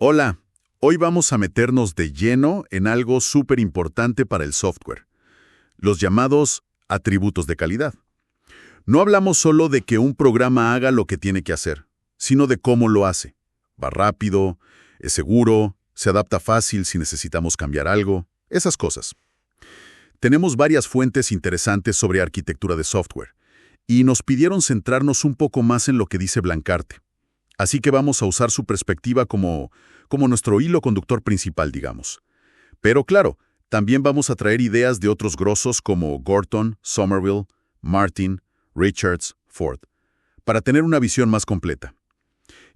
Hola, hoy vamos a meternos de lleno en algo súper importante para el software, los llamados atributos de calidad. No hablamos solo de que un programa haga lo que tiene que hacer, sino de cómo lo hace. Va rápido, es seguro, se adapta fácil si necesitamos cambiar algo, esas cosas. Tenemos varias fuentes interesantes sobre arquitectura de software, y nos pidieron centrarnos un poco más en lo que dice Blancarte. Así que vamos a usar su perspectiva como nuestro hilo conductor principal, digamos. Pero claro, también vamos a traer ideas de otros grosos como Gorton, Somerville, Martin, Richards, Ford, para tener una visión más completa.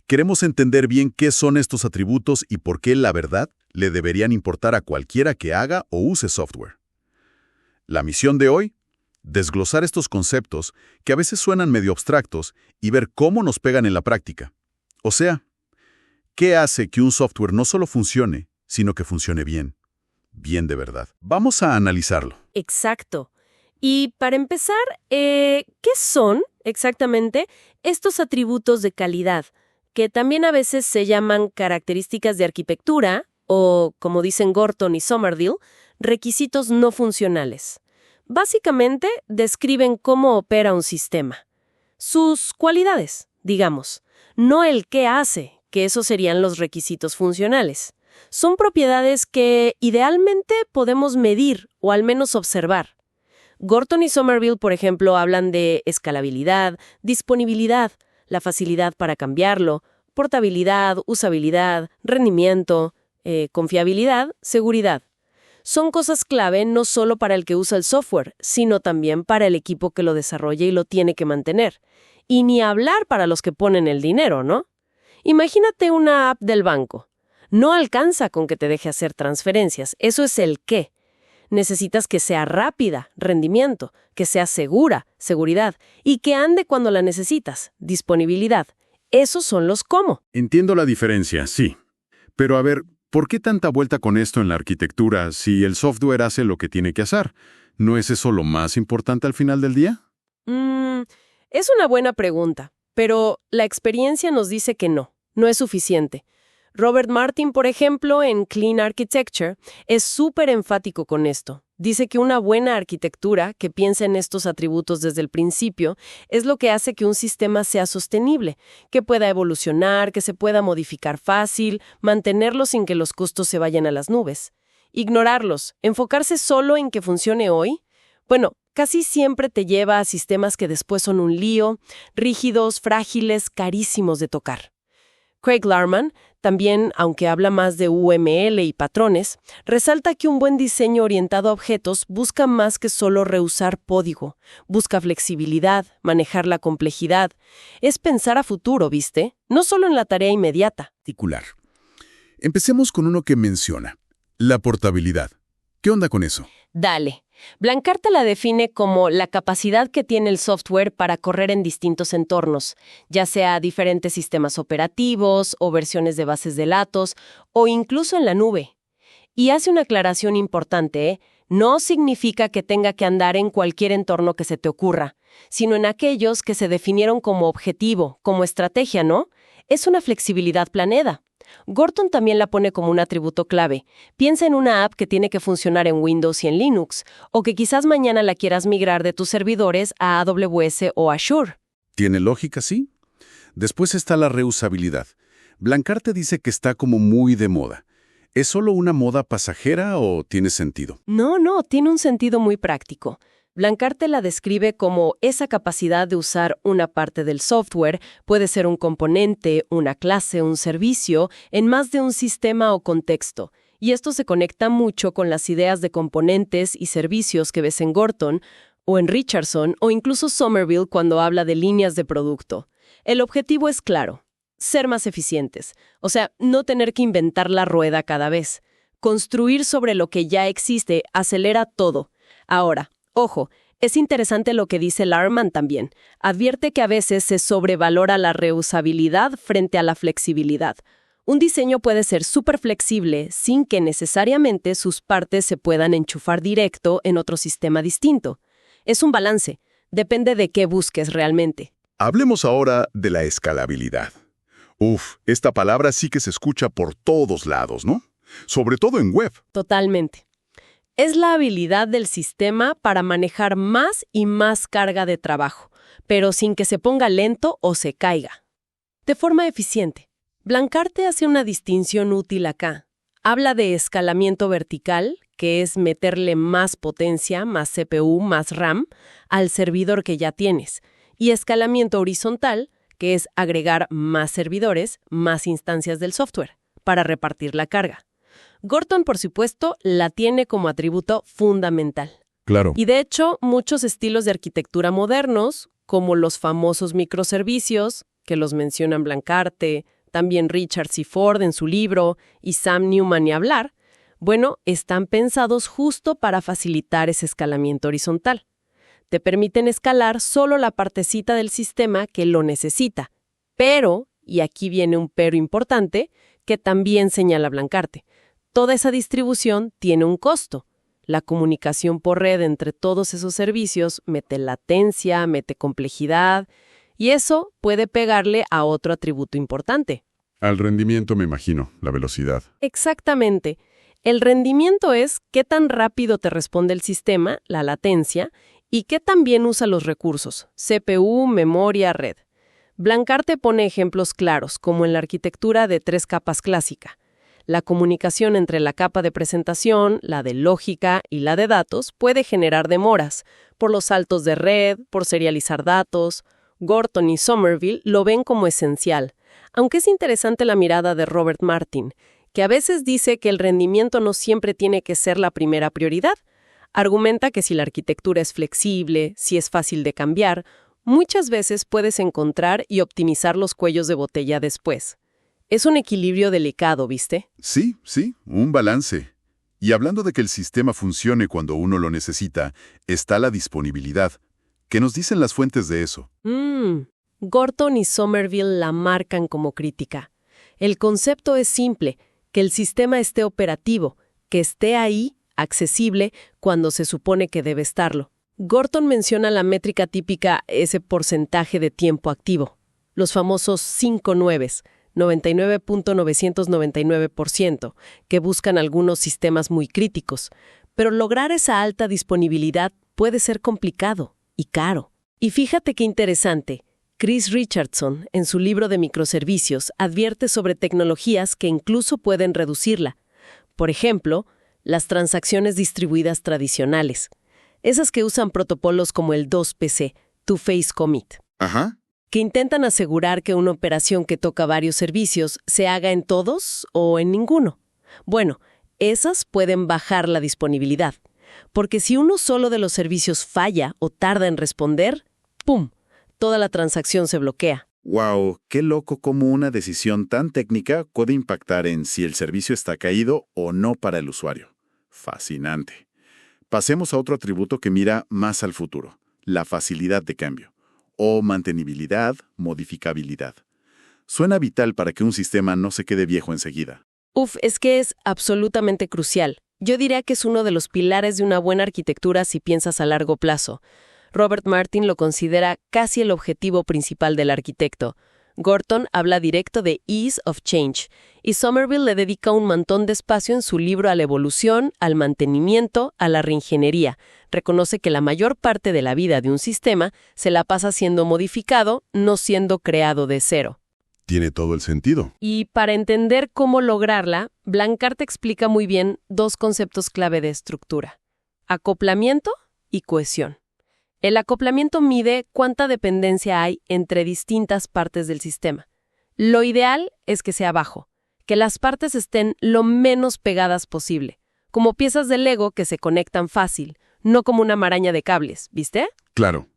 Queremos entender bien qué son estos atributos y por qué, la verdad, le deberían importar a cualquiera que haga o use software. La misión de hoy: desglosar estos conceptos que a veces suenan medio abstractos y ver cómo nos pegan en la práctica. O sea, ¿qué hace que un software no solo funcione, sino que funcione bien? Bien de verdad. Vamos a analizarlo. Exacto. Y para empezar, ¿qué son exactamente estos atributos de calidad? Que también a veces se llaman características de arquitectura o, como dicen Gorton y Somerville, requisitos no funcionales. Básicamente, describen cómo opera un sistema. Sus cualidades, digamos. No el qué hace, que esos serían los requisitos funcionales. Son propiedades que idealmente podemos medir o al menos observar. Gorton y Somerville, por ejemplo, hablan de escalabilidad, disponibilidad, la facilidad para cambiarlo, portabilidad, usabilidad, rendimiento, confiabilidad, seguridad. Son cosas clave no solo para el que usa el software, sino también para el equipo que lo desarrolla y lo tiene que mantener. Y ni hablar para los que ponen el dinero, ¿no? Imagínate una app del banco. No alcanza con que te deje hacer transferencias, eso es el qué. Necesitas que sea rápida, rendimiento, que sea segura, seguridad, y que ande cuando la necesitas, disponibilidad. Esos son los cómo. Entiendo la diferencia, sí. Pero a ver, ¿por qué tanta vuelta con esto en la arquitectura si el software hace lo que tiene que hacer? ¿No es eso lo más importante al final del día? Es una buena pregunta, pero la experiencia nos dice que no es suficiente. Robert Martin, por ejemplo, en Clean Architecture, es súper enfático con esto. Dice que una buena arquitectura que piensa en estos atributos desde el principio es lo que hace que un sistema sea sostenible, que pueda evolucionar, que se pueda modificar fácil, mantenerlo sin que los costos se vayan a las nubes. Ignorarlos, enfocarse solo en que funcione hoy, bueno, casi siempre te lleva a sistemas que después son un lío, rígidos, frágiles, carísimos de tocar. Craig Larman, también, aunque habla más de UML y patrones, resalta que un buen diseño orientado a objetos busca más que solo reusar código, busca flexibilidad, manejar la complejidad. Es pensar a futuro, ¿viste? No solo en la tarea inmediata. Particular. Empecemos con uno que menciona, la portabilidad. ¿Qué onda con eso? Dale. Blancarte la define como la capacidad que tiene el software para correr en distintos entornos, ya sea diferentes sistemas operativos o versiones de bases de datos o incluso en la nube. Y hace una aclaración importante, ¿eh? No significa que tenga que andar en cualquier entorno que se te ocurra, sino en aquellos que se definieron como objetivo, como estrategia, ¿no? Es una flexibilidad planeada. Gorton también la pone como un atributo clave. Piensa en una app que tiene que funcionar en Windows y en Linux, o que quizás mañana la quieras migrar de tus servidores a AWS o Azure. ¿Tiene lógica, sí? Después está la reusabilidad. Blancarte dice que está como muy de moda. ¿Es solo una moda pasajera o tiene sentido? No, tiene un sentido muy práctico. Blancarte la describe como esa capacidad de usar una parte del software, puede ser un componente, una clase, un servicio, en más de un sistema o contexto. Y esto se conecta mucho con las ideas de componentes y servicios que ves en Gorton, o en Richardson, o incluso Somerville cuando habla de líneas de producto. El objetivo es claro: ser más eficientes. O sea, no tener que inventar la rueda cada vez. Construir sobre lo que ya existe acelera todo. Ahora, ojo, es interesante lo que dice Larman también. Advierte que a veces se sobrevalora la reusabilidad frente a la flexibilidad. Un diseño puede ser súper flexible sin que necesariamente sus partes se puedan enchufar directo en otro sistema distinto. Es un balance. Depende de qué busques realmente. Hablemos ahora de la escalabilidad. Esta palabra sí que se escucha por todos lados, ¿no? Sobre todo en web. Totalmente. Es la habilidad del sistema para manejar más y más carga de trabajo, pero sin que se ponga lento o se caiga. De forma eficiente. Blancarte hace una distinción útil acá. Habla de escalamiento vertical, que es meterle más potencia, más CPU, más RAM, al servidor que ya tienes, y escalamiento horizontal, que es agregar más servidores, más instancias del software, para repartir la carga. Gorton, por supuesto, la tiene como atributo fundamental. Claro. Y de hecho, muchos estilos de arquitectura modernos, como los famosos microservicios, que los mencionan Blancarte, también Richards y Ford en su libro, y Sam Newman ni hablar, bueno, están pensados justo para facilitar ese escalamiento horizontal. Te permiten escalar solo la partecita del sistema que lo necesita. Pero, y aquí viene un pero importante, que también señala Blancarte, toda esa distribución tiene un costo. La comunicación por red entre todos esos servicios mete latencia, mete complejidad, y eso puede pegarle a otro atributo importante. Al rendimiento, me imagino, la velocidad. Exactamente. El rendimiento es qué tan rápido te responde el sistema, la latencia, y qué tan bien usa los recursos, CPU, memoria, red. Blancarte pone ejemplos claros, como en la arquitectura de 3 capas clásica. La comunicación entre la capa de presentación, la de lógica y la de datos puede generar demoras, por los saltos de red, por serializar datos. Gorton y Somerville lo ven como esencial, aunque es interesante la mirada de Robert Martin, que a veces dice que el rendimiento no siempre tiene que ser la primera prioridad. Argumenta que si la arquitectura es flexible, si es fácil de cambiar, muchas veces puedes encontrar y optimizar los cuellos de botella después. Es un equilibrio delicado, ¿viste? Sí, un balance. Y hablando de que el sistema funcione cuando uno lo necesita, está la disponibilidad. ¿Qué nos dicen las fuentes de eso? Gorton y Somerville la marcan como crítica. El concepto es simple, que el sistema esté operativo, que esté ahí, accesible, cuando se supone que debe estarlo. Gorton menciona la métrica típica, ese porcentaje de tiempo activo, los famosos 5 nueves, 99.999%, que buscan algunos sistemas muy críticos, pero lograr esa alta disponibilidad puede ser complicado y caro. Y fíjate qué interesante, Chris Richardson, en su libro de microservicios, advierte sobre tecnologías que incluso pueden reducirla. Por ejemplo, las transacciones distribuidas tradicionales, esas que usan protocolos como el 2PC, Two-Phase Commit. Ajá. Que intentan asegurar que una operación que toca varios servicios se haga en todos o en ninguno. Bueno, esas pueden bajar la disponibilidad, porque si uno solo de los servicios falla o tarda en responder, ¡pum!, toda la transacción se bloquea. ¡Wow! ¡Qué loco cómo una decisión tan técnica puede impactar en si el servicio está caído o no para el usuario! Fascinante. Pasemos a otro atributo que mira más al futuro, la facilidad de cambio. O mantenibilidad, modificabilidad. Suena vital para que un sistema no se quede viejo enseguida. Es que es absolutamente crucial. Yo diría que es uno de los pilares de una buena arquitectura si piensas a largo plazo. Robert Martin lo considera casi el objetivo principal del arquitecto. Gorton habla directo de ease of change, y Somerville le dedica un montón de espacio en su libro a la evolución, al mantenimiento, a la reingeniería. Reconoce que la mayor parte de la vida de un sistema se la pasa siendo modificado, no siendo creado de cero. Tiene todo el sentido. Y para entender cómo lograrla, Blancarte explica muy bien 2 conceptos clave de estructura: acoplamiento y cohesión. El acoplamiento mide cuánta dependencia hay entre distintas partes del sistema. Lo ideal es que sea bajo, que las partes estén lo menos pegadas posible, como piezas de Lego que se conectan fácil, no como una maraña de cables, ¿viste? Claro.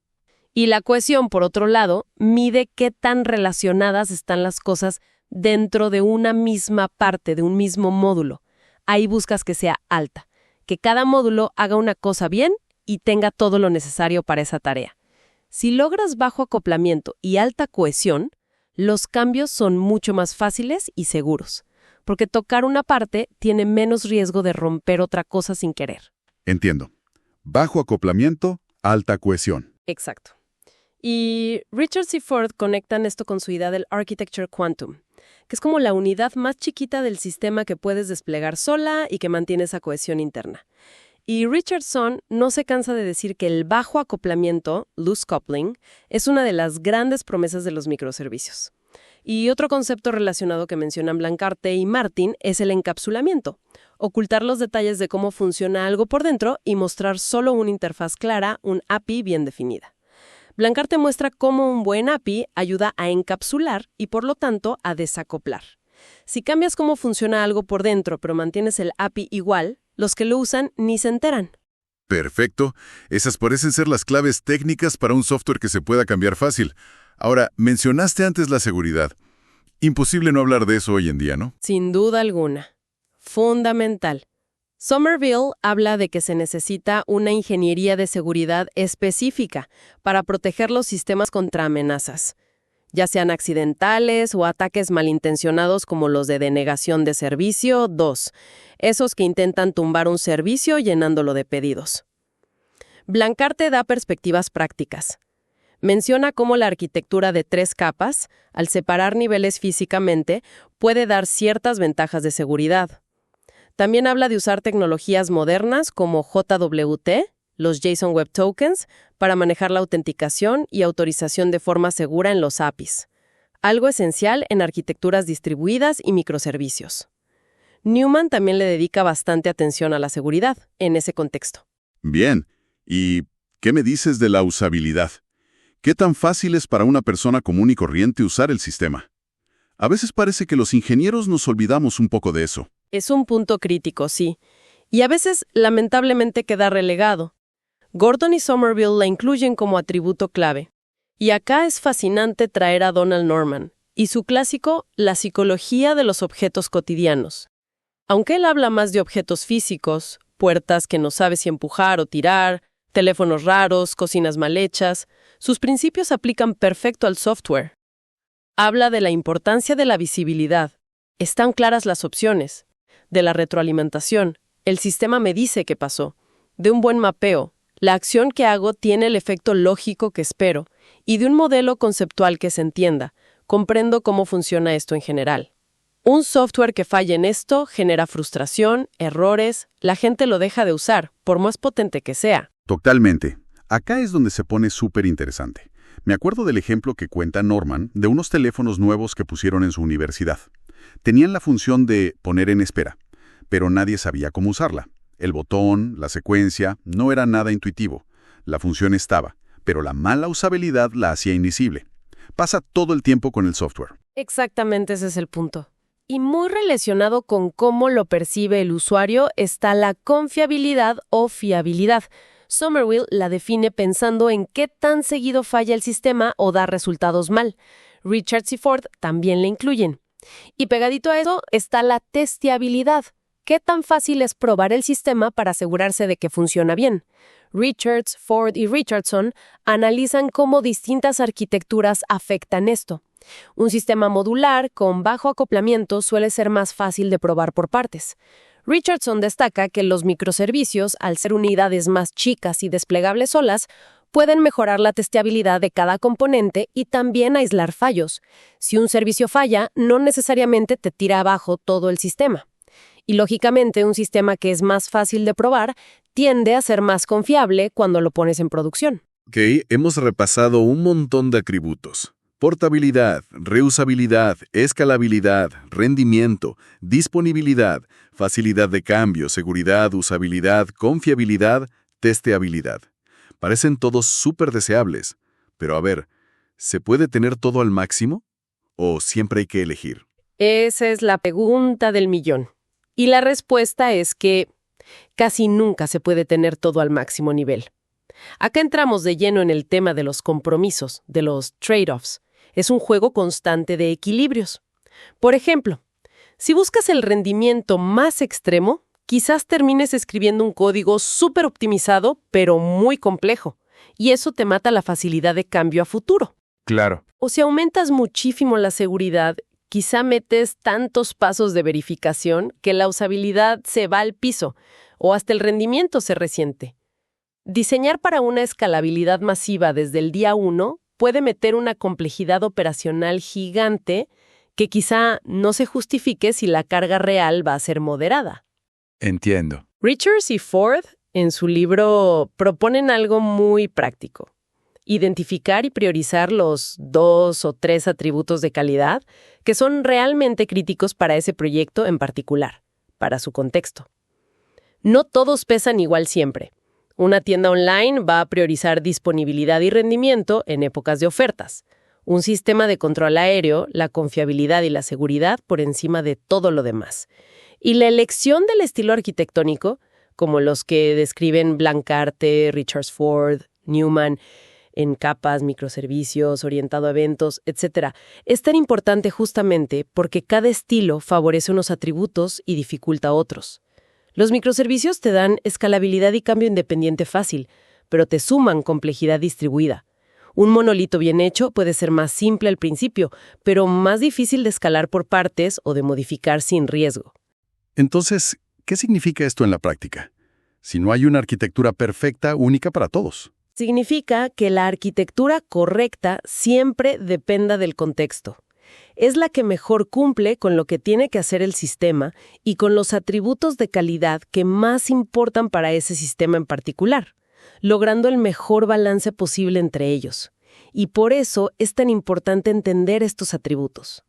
Y la cohesión, por otro lado, mide qué tan relacionadas están las cosas dentro de una misma parte, de un mismo módulo. Ahí buscas que sea alta, que cada módulo haga una cosa bien y tenga todo lo necesario para esa tarea. Si logras bajo acoplamiento y alta cohesión, los cambios son mucho más fáciles y seguros, porque tocar una parte tiene menos riesgo de romper otra cosa sin querer. Entiendo. Bajo acoplamiento, alta cohesión. Exacto. Y Richards y Ford conectan esto con su idea del Architecture Quantum, que es como la unidad más chiquita del sistema que puedes desplegar sola y que mantiene esa cohesión interna. Y Richardson no se cansa de decir que el bajo acoplamiento, loose coupling, es una de las grandes promesas de los microservicios. Y otro concepto relacionado que mencionan Blancarte y Martin es el encapsulamiento, ocultar los detalles de cómo funciona algo por dentro y mostrar solo una interfaz clara, un API bien definida. Blancarte muestra cómo un buen API ayuda a encapsular y por lo tanto a desacoplar. Si cambias cómo funciona algo por dentro pero mantienes el API igual, los que lo usan ni se enteran. Perfecto. Esas parecen ser las claves técnicas para un software que se pueda cambiar fácil. Ahora, mencionaste antes la seguridad. Imposible no hablar de eso hoy en día, ¿no? Sin duda alguna. Fundamental. Somerville habla de que se necesita una ingeniería de seguridad específica para proteger los sistemas contra amenazas, ya sean accidentales o ataques malintencionados como los de denegación de servicio 2, esos que intentan tumbar un servicio llenándolo de pedidos. Blancarte da perspectivas prácticas. Menciona cómo la arquitectura de 3 capas, al separar niveles físicamente, puede dar ciertas ventajas de seguridad. También habla de usar tecnologías modernas como JWT, los JSON Web Tokens, para manejar la autenticación y autorización de forma segura en los APIs. Algo esencial en arquitecturas distribuidas y microservicios. Newman también le dedica bastante atención a la seguridad en ese contexto. Bien. ¿Y qué me dices de la usabilidad? ¿Qué tan fácil es para una persona común y corriente usar el sistema? A veces parece que los ingenieros nos olvidamos un poco de eso. Es un punto crítico, sí. Y a veces, lamentablemente, queda relegado. Gordon y Somerville la incluyen como atributo clave. Y acá es fascinante traer a Donald Norman y su clásico La psicología de los objetos cotidianos. Aunque él habla más de objetos físicos, puertas que no sabes si empujar o tirar, teléfonos raros, cocinas mal hechas, sus principios aplican perfecto al software. Habla de la importancia de la visibilidad. Están claras las opciones. De la retroalimentación. El sistema me dice qué pasó. De un buen mapeo. La acción que hago tiene el efecto lógico que espero. Y de un modelo conceptual que se entienda. Comprendo cómo funciona esto en general. Un software que falle en esto genera frustración, errores, la gente lo deja de usar, por más potente que sea. Totalmente. Acá es donde se pone súper interesante. Me acuerdo del ejemplo que cuenta Norman de unos teléfonos nuevos que pusieron en su universidad. Tenían la función de poner en espera, pero nadie sabía cómo usarla. El botón, la secuencia, no era nada intuitivo. La función estaba, pero la mala usabilidad la hacía invisible. Pasa todo el tiempo con el software. Exactamente ese es el punto. Y muy relacionado con cómo lo percibe el usuario está la confiabilidad o fiabilidad. Somerville la define pensando en qué tan seguido falla el sistema o da resultados mal. Richards y Ford también la incluyen. Y pegadito a eso está la testeabilidad. ¿Qué tan fácil es probar el sistema para asegurarse de que funciona bien? Richards, Ford y Richardson analizan cómo distintas arquitecturas afectan esto. Un sistema modular con bajo acoplamiento suele ser más fácil de probar por partes. Richardson destaca que los microservicios, al ser unidades más chicas y desplegables solas, pueden mejorar la testeabilidad de cada componente y también aislar fallos. Si un servicio falla, no necesariamente te tira abajo todo el sistema. Y lógicamente, un sistema que es más fácil de probar tiende a ser más confiable cuando lo pones en producción. Ok, hemos repasado un montón de atributos. Portabilidad, reusabilidad, escalabilidad, rendimiento, disponibilidad, facilidad de cambio, seguridad, usabilidad, confiabilidad, testeabilidad. Parecen todos súper deseables. Pero a ver, ¿se puede tener todo al máximo? ¿O siempre hay que elegir? Esa es la pregunta del millón. Y la respuesta es que casi nunca se puede tener todo al máximo nivel. Acá entramos de lleno en el tema de los compromisos, de los trade-offs. Es un juego constante de equilibrios. Por ejemplo, si buscas el rendimiento más extremo, quizás termines escribiendo un código súper optimizado, pero muy complejo. Y eso te mata la facilidad de cambio a futuro. Claro. O si aumentas muchísimo la seguridad, quizá metes tantos pasos de verificación que la usabilidad se va al piso o hasta el rendimiento se resiente. Diseñar para una escalabilidad masiva desde el día 1 puede meter una complejidad operacional gigante que quizá no se justifique si la carga real va a ser moderada. Entiendo. Richards y Ford, en su libro, proponen algo muy práctico. Identificar y priorizar los 2 o 3 atributos de calidad que son realmente críticos para ese proyecto en particular, para su contexto. No todos pesan igual siempre. Una tienda online va a priorizar disponibilidad y rendimiento en épocas de ofertas. Un sistema de control aéreo, la confiabilidad y la seguridad por encima de todo lo demás. Y la elección del estilo arquitectónico, como los que describen Blancarte, Richards Ford, Newman, en capas, microservicios, orientado a eventos, etc., es tan importante justamente porque cada estilo favorece unos atributos y dificulta otros. Los microservicios te dan escalabilidad y cambio independiente fácil, pero te suman complejidad distribuida. Un monolito bien hecho puede ser más simple al principio, pero más difícil de escalar por partes o de modificar sin riesgo. Entonces, ¿qué significa esto en la práctica? Si no hay una arquitectura perfecta, única para todos. Significa que la arquitectura correcta siempre dependa del contexto. Es la que mejor cumple con lo que tiene que hacer el sistema y con los atributos de calidad que más importan para ese sistema en particular, logrando el mejor balance posible entre ellos. Y por eso es tan importante entender estos atributos.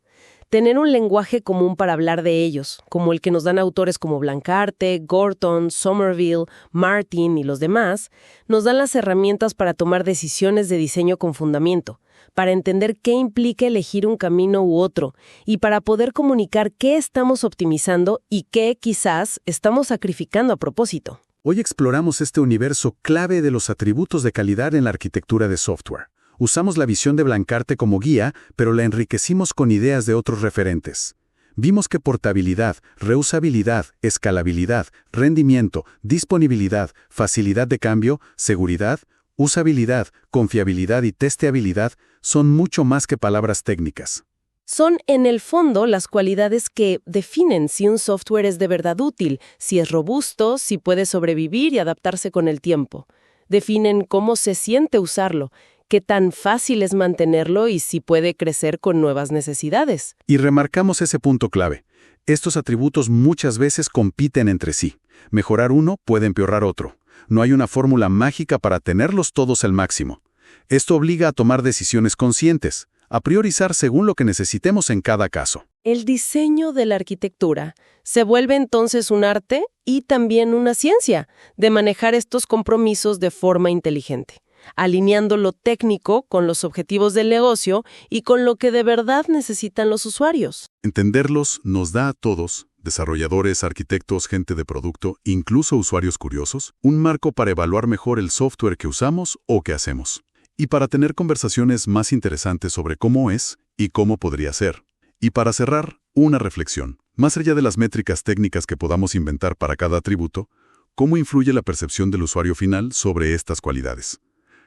Tener un lenguaje común para hablar de ellos, como el que nos dan autores como Blancarte, Gorton, Somerville, Martin y los demás, nos dan las herramientas para tomar decisiones de diseño con fundamento, para entender qué implica elegir un camino u otro, y para poder comunicar qué estamos optimizando y qué quizás estamos sacrificando a propósito. Hoy exploramos este universo clave de los atributos de calidad en la arquitectura de software. Usamos la visión de Blancarte como guía, pero la enriquecimos con ideas de otros referentes. Vimos que portabilidad, reusabilidad, escalabilidad, rendimiento, disponibilidad, facilidad de cambio, seguridad, usabilidad, confiabilidad y testeabilidad son mucho más que palabras técnicas. Son, en el fondo, las cualidades que definen si un software es de verdad útil, si es robusto, si puede sobrevivir y adaptarse con el tiempo. Definen cómo se siente usarlo, qué tan fácil es mantenerlo y si puede crecer con nuevas necesidades. Y remarcamos ese punto clave. Estos atributos muchas veces compiten entre sí. Mejorar uno puede empeorar otro. No hay una fórmula mágica para tenerlos todos al máximo. Esto obliga a tomar decisiones conscientes, a priorizar según lo que necesitemos en cada caso. El diseño de la arquitectura se vuelve entonces un arte y también una ciencia de manejar estos compromisos de forma inteligente, alineando lo técnico con los objetivos del negocio y con lo que de verdad necesitan los usuarios. Entenderlos nos da a todos, desarrolladores, arquitectos, gente de producto, incluso usuarios curiosos, un marco para evaluar mejor el software que usamos o que hacemos. Y para tener conversaciones más interesantes sobre cómo es y cómo podría ser. Y para cerrar, una reflexión. Más allá de las métricas técnicas que podamos inventar para cada atributo, ¿cómo influye la percepción del usuario final sobre estas cualidades?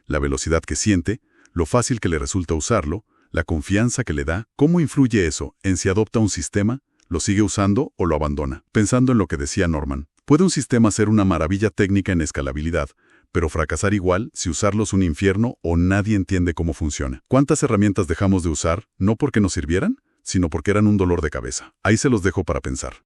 La velocidad que siente, lo fácil que le resulta usarlo, la confianza que le da, ¿cómo influye eso en si adopta un sistema, lo sigue usando o lo abandona? Pensando en lo que decía Norman, ¿puede un sistema ser una maravilla técnica en escalabilidad, pero fracasar igual si usarlo es un infierno o nadie entiende cómo funciona? ¿Cuántas herramientas dejamos de usar, no porque nos sirvieran, sino porque eran un dolor de cabeza? Ahí se los dejo para pensar.